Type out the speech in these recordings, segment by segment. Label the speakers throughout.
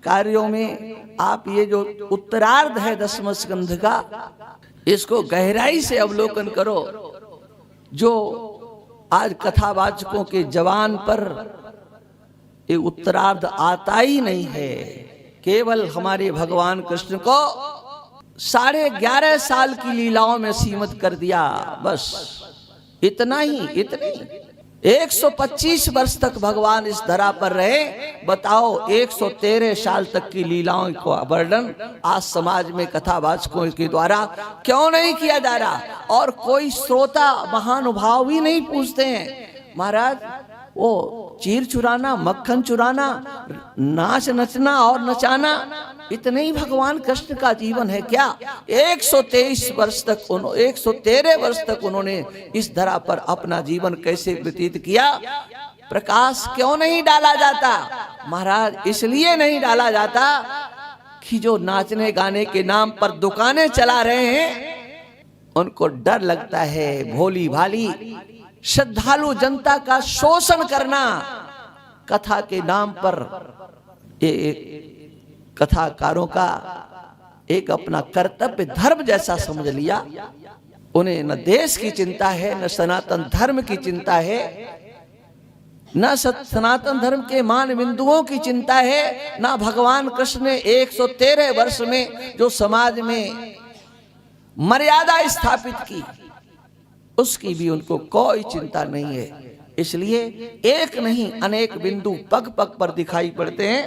Speaker 1: कार्यों में आप ये जो उत्तरार्ध है 10वें स्कंध का, इसको गहराई से अवलोकन करो। जो आज कथावाचकों के जवान पर ये उत्तरार्ध आता ही नहीं है। केवल हमारे भगवान कृष्ण को 11.5 साल की लीलाओं में सीमित कर दिया, बस इतना ही। 125 वर्ष तक भगवान इस धरा पर रहे। बताओ 113 साल तक की लीलाओं का वर्णन आज समाज में कथावाचकों के द्वारा क्यों नहीं किया जा रहा? और कोई श्रोता महानुभाव भी नहीं पूछते हैं, महाराज वो चीर चुराना, मक्खन चुराना, नाच नचना और नचाना, इतने ही भगवान कृष्ण का जीवन है क्या? 113 वर्ष तक उन्होंने इस धरा पर अपना जीवन कैसे व्यतीत किया? प्रकाश क्यों नहीं डाला जाता? महाराज इसलिए नहीं डाला जाता कि जो नाचने गाने के नाम पर दुकानें चला रहे हैं, उनको डर लगता है भोली भाली श्रद्धालु जनता का शोषण करना। कथा के नाम पर ये कथाकारों का एक अपना कर्तव्य धर्म जैसा समझ लिया। उन्हें न देश की चिंता है, न सनातन धर्म की चिंता है, न सनातन धर्म के मान बिंदुओं की चिंता है, न भगवान कृष्ण ने 113 वर्ष में जो समाज में मर्यादा स्थापित की उसकी भी उनको कोई चिंता नहीं है। इसलिए एक नहीं अनेक बिंदु पग पग पर दिखाई पड़ते हैं।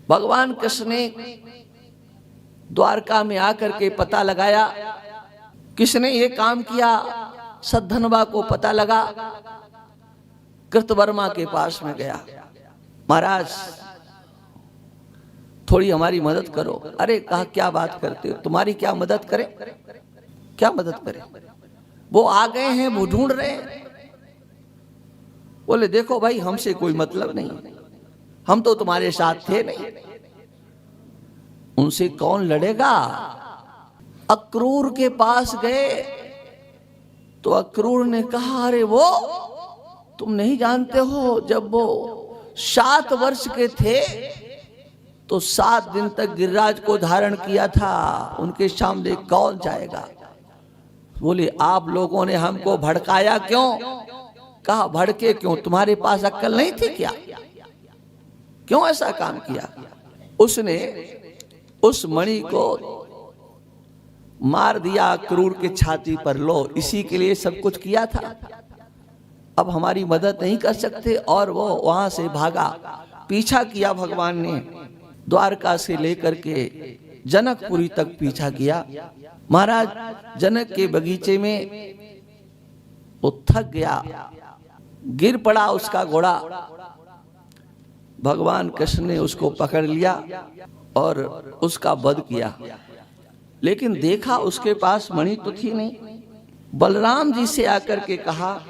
Speaker 1: भगवान कृष्ण ने द्वारका में आकर के पता लगाया, किसने ये काम किया? सद्धनवा को पता लगा, कृतवर्मा के पास में गया, महाराज थोड़ी हमारी मदद करो। अरे कहा क्या बात करते हो, तुम्हारी क्या मदद करें? क्या मदद करें? वो आ गए हैं, वो ढूंढ रहे हैं। बोले देखो भाई हमसे कोई मतलब नहीं, हम तो तुम्हारे साथ थे नहीं, उनसे कौन लड़ेगा? अक्रूर के पास गए तो अक्रूर ने कहा अरे वो तुम नहीं जानते हो, जब वो 7 वर्ष के थे तो 7 दिन तक गिरिराज को धारण किया था, उनके सामने कौन जाएगा? बोले आप लोगों ने हमको भड़काया क्यों? कहा भड़के क्यों, तुम्हारे पास अक्ल नहीं थी क्या? क्यों ऐसा काम किया? उसने उस मणि को मार दिया क्रूर के छाती पर। लो इसी के लिए सब कुछ किया था, अब हमारी मदद नहीं कर सकते। और वो वहां से भागा। पीछा किया भगवान ने, द्वारका से लेकर के जनकपुरी तक पीछा किया। महाराज जनक के बगीचे में वो थक गया, गिर पड़ा उसका घोड़ा। भगवान कृष्ण ने उसको पकड़ लिया और उसका वध किया, लेकिन देखा उसके पास मणि तो थी नहीं। बलराम जी से आकर के कहा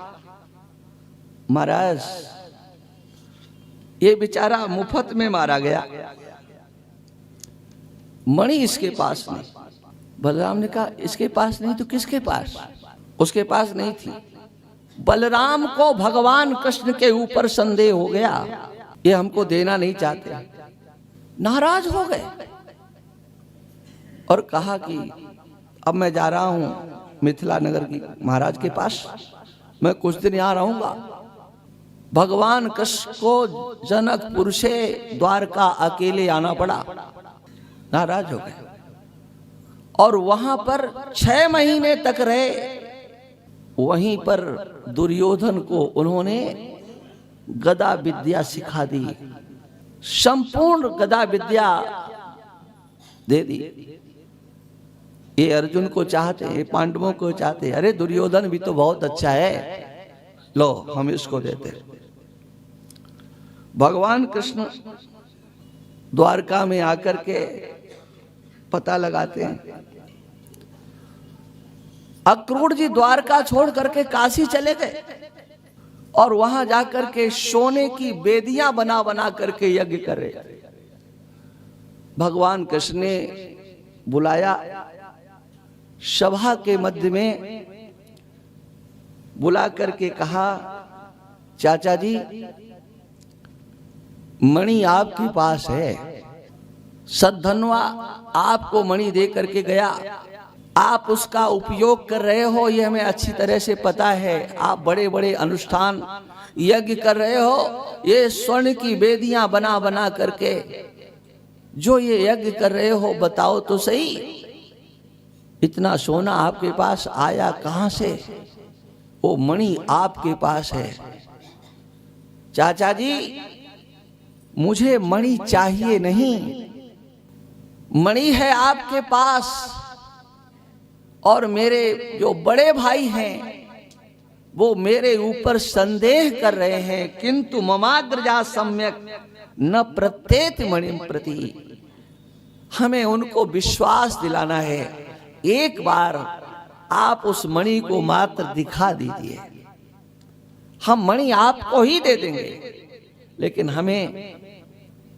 Speaker 1: महाराज ये बेचारा मुफ्त में मारा गया, मणि इसके पास नहीं। बलराम ने कहा इसके पास नहीं तो किसके पास? उसके पास नहीं थी। बलराम को भगवान कृष्ण के ऊपर संदेह हो गया, ये हमको देना नहीं चाहते, नाराज हो गए और कहा कि अब मैं जा रहा हूं मिथिला नगर की महाराज के पास, मैं कुछ दिन यहां रहूंगा। भगवान कृष्ण को जनकपुर से द्वारका अकेले आना पड़ा, नाराज हो गए और वहां पर 6 महीने तक रहे। वहीं पर दुर्योधन को उन्होंने गदा विद्या सिखा दी, संपूर्ण गदा विद्या दे दी। ये अर्जुन को चाहते, ये पांडवों को चाहते, अरे दुर्योधन भी तो बहुत अच्छा है, लो हम इसको देते। भगवान कृष्ण द्वारका में आकर के पता लगाते हैं। अक्रूर जी द्वारका छोड़ करके काशी चले गए और वहां जाकर के सोने की बेदियां बना बना करके यज्ञ कर रहे। भगवान कृष्ण ने बुलाया, सभा के मध्य में बुला करके कहा चाचा जी मणि आपके पास है, सद्धनवा आपको मणि दे करके गया, आप उसका उपयोग कर रहे हो, ये हमें अच्छी तरह से पता है। आप बड़े बड़े अनुष्ठान यज्ञ कर रहे हो, ये स्वर्ण की वेदियां बना बना करके जो ये यज्ञ कर रहे हो, बताओ तो सही, इतना सोना आपके पास आया कहां से? वो मणि आपके पास है। चाचा जी, मुझे मणि चाहिए नहीं, मणि है आपके पास। और मेरे जो बड़े भाई हैं वो मेरे ऊपर संदेह कर रहे हैं, किंतु ममाग्रजा सम्यक न प्रत्येत मणि प्रति। हमें उनको विश्वास दिलाना है। एक बार आप उस मणि को मात्र दिखा दीजिए, हम मणि आपको ही दे देंगे, लेकिन हमें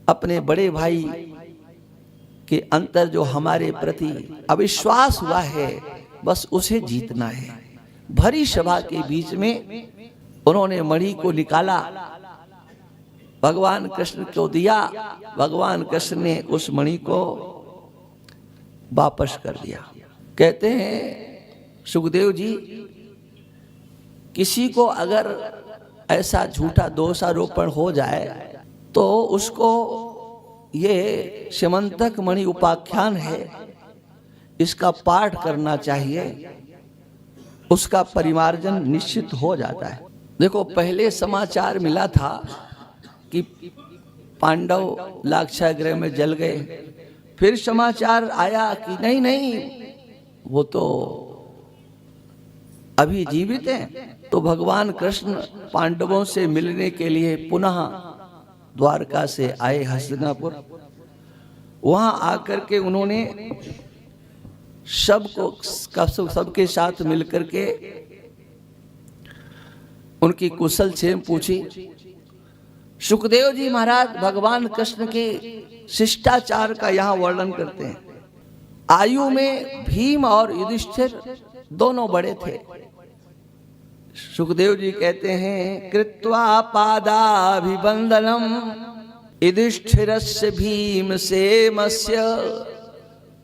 Speaker 1: अपने बड़े भाई के अंतर जो हमारे प्रति अविश्वास हुआ है, बस उसे जीतना है। भरी सभा के बीच में उन्होंने मणि को निकाला, भगवान कृष्ण को दिया। भगवान कृष्ण ने उस मणि को वापस कर दिया। कहते हैं सुखदेव जी, किसी को अगर ऐसा झूठा दोषारोपण हो जाए तो उसको, ये स्यमंतक मणि उपाख्यान है, इसका पाठ करना चाहिए, उसका परिमार्जन निश्चित हो जाता है। देखो, पहले समाचार मिला था कि पांडव लाक्षागृह में जल गए, फिर समाचार आया कि नहीं नहीं, वो तो अभी जीवित हैं। तो भगवान कृष्ण पांडवों से मिलने के लिए पुनः द्वारका से आए हस्तिनापुर। वहां आकर के उन्होंने सबके साथ मिलकर के उनकी कुशल क्षेम पूछी। सुखदेव जी महाराज भगवान कृष्ण के शिष्टाचार का यहाँ वर्णन करते हैं। आयु में भीम और युधिष्ठिर दोनों बड़े थे। सुखदेव जी कहते हैं, कृत्वा पादाभिवंदनम युधिष्ठिरस्य भीमसेनस्य,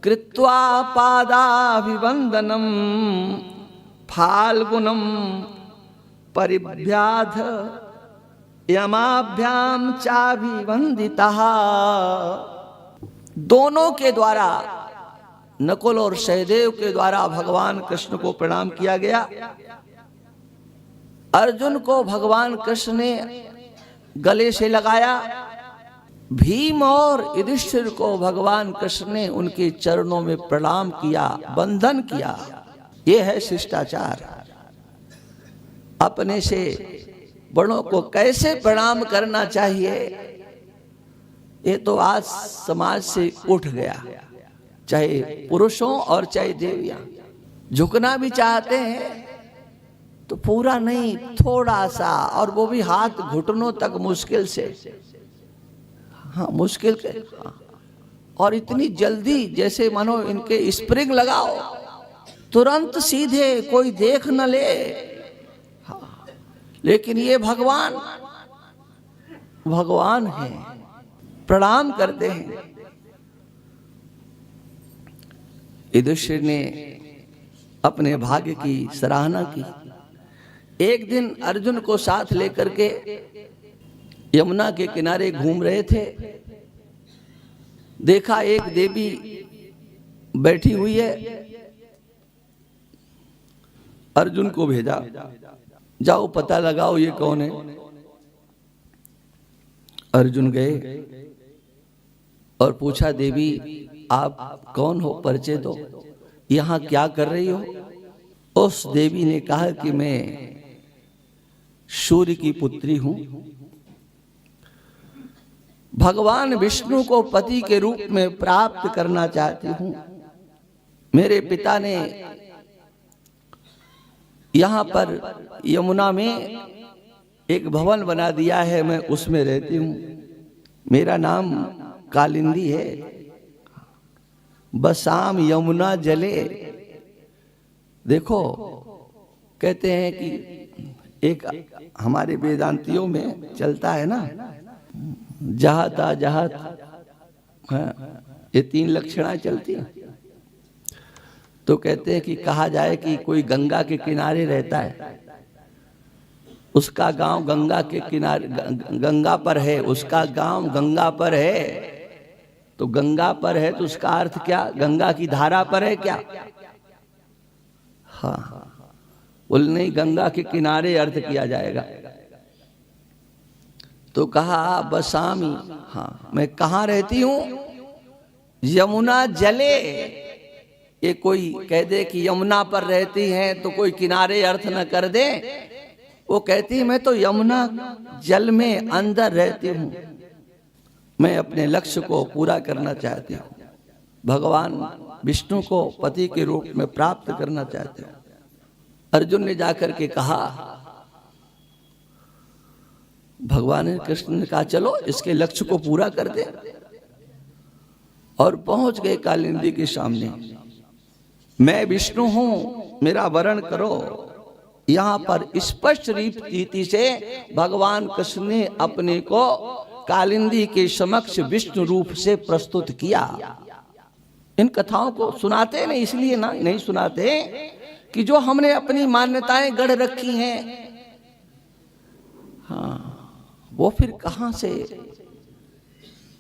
Speaker 1: कृत्वा पादाभिवंदनम फाल्गुनम परिभ्याध यमाभ्याम चाभिवंदितः। दोनों के द्वारा, नकुल और सहदेव के द्वारा भगवान कृष्ण को प्रणाम किया गया। अर्जुन को भगवान कृष्ण ने गले से लगाया, भीम और युधिष्ठिर को भगवान कृष्ण ने उनके चरणों में प्रणाम किया, वंदन किया। यह है शिष्टाचार। अपने से बड़ों को कैसे प्रणाम करना चाहिए, ये तो आज समाज से उठ गया। चाहे पुरुषों और चाहे देवियां झुकना भी चाहते हैं तो पूरा नहीं, थोड़ा सा, और वो भी हाथ घुटनों तक मुश्किल से। हाँ, मुश्किल के। और इतनी जल्दी, जैसे मानो इनके स्प्रिंग लगाओ, तुरंत सीधे, कोई देख न ले। हाँ, लेकिन ये भगवान है, प्रणाम करते हैं। युधिष्ठिर ने अपने भाग्य की सराहना की। एक दिन अर्जुन को साथ लेकर के यमुना के किनारे घूम रहे थे। देखा एक देवी बैठी हुई है। अर्जुन को भेजा, जाओ पता लगाओ ये कौन है। अर्जुन गए और पूछा, देवी आप कौन हो, परिचय दो, यहाँ क्या कर रही हो? उस देवी ने कहा कि मैं सूर्य की पुत्री हूं, भगवान विष्णु को पति के रूप में प्राप्त करना चाहती हूं। मेरे पिता ने यहाँ पर यमुना में एक भवन बना दिया है, मैं उसमें रहती हूं। मेरा नाम कालिंदी है। बसाम यमुना जले। देखो, कहते हैं कि एक हमारे वेदांतियों में चलता है ना, जहाता जहात हाँ, ये 3 लक्षणाएं चलती हैं। तो कहते हैं कि कहा जाए कि कोई गंगा के किनारे रहता है, उसका गांव गंगा के किनारे, गंगा पर है, उसका गांव गंगा पर है। तो गंगा पर है तो उसका अर्थ क्या, गंगा की धारा पर है क्या? हाँ, बोल नहीं, गंगा के किनारे अर्थ किया जाएगा। तो कहा बसामी, हाँ मैं कहाँ रहती हूं? यमुना जले। ये कोई कह दे कि यमुना पर रहती हैं तो कोई किनारे अर्थ न कर दे। वो कहती है मैं तो यमुना जल में अंदर रहती हूं, मैं अपने लक्ष्य को पूरा करना चाहती हूं, भगवान विष्णु को पति के रूप में प्राप्त करना चाहती हूं। अर्जुन ने जाकर के कहा, भगवान कृष्ण ने कहा चलो इसके लक्ष्य को पूरा कर दे। और पहुंच गए कालिंदी के सामने। मैं विष्णु हूं, मेरा वरण करो। यहां पर स्पष्ट रीति से भगवान कृष्ण ने अपने को कालिंदी के समक्ष विष्णु रूप से प्रस्तुत किया। इन कथाओं को सुनाते नहीं, इसलिए ना नहीं सुनाते कि जो हमने अपनी मान्यताएं गढ़ रखी हैं, हाँ वो फिर कहां से